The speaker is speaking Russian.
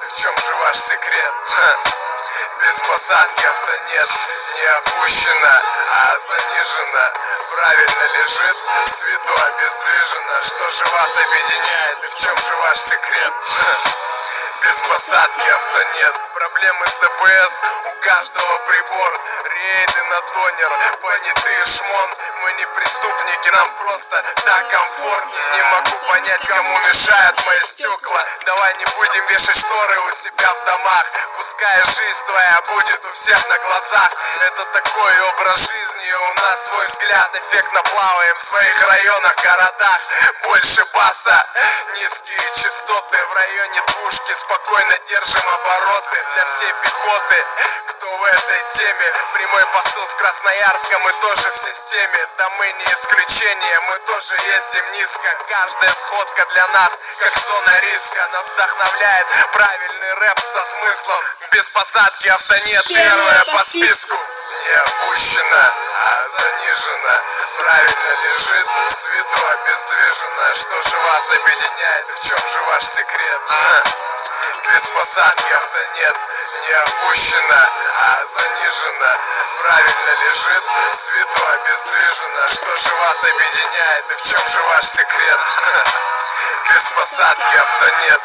В чем же ваш секрет? Без посадки авто нет, не опущено, а занижено. Правильно лежит, с виду обездвижено. Что же вас объединяет и в чем же ваш секрет? Без посадки авто нет. Проблемы с ДПС, у каждого прибор. Рейды на тонер, понятые шмон. Мы не преступники, нам просто так комфортнее. Не могу понять, кому мешают мои стекла. Давай не будем вешать шторы у себя в домах. Пускай жизнь твоя будет у всех на глазах. Это такой образ жизни, и у нас свой взгляд. Эффектно плаваем в своих районах, городах. Больше баса, низкие частоты. В районе двушки спокойно держим обороты. Для всей пехоты, кто в этой теме. Прямой посыл с Красноярска, мы тоже в системе. Да мы не исключение, мы тоже ездим низко. Каждая сходка для нас, как зона риска. Нас вдохновляет правильный рэп со смыслом. Без посадки авто нет, первое по списку. Не опущено, а занижено. Правильно лежит, с виду обездвижено. Что же вас объединяет, в чем же ваш секрет? Без посадки авто нет, не опущено, а занижено. Правильно лежит, с виду обездвижено. Что же вас объединяет и в чем же ваш секрет? Без посадки авто нет.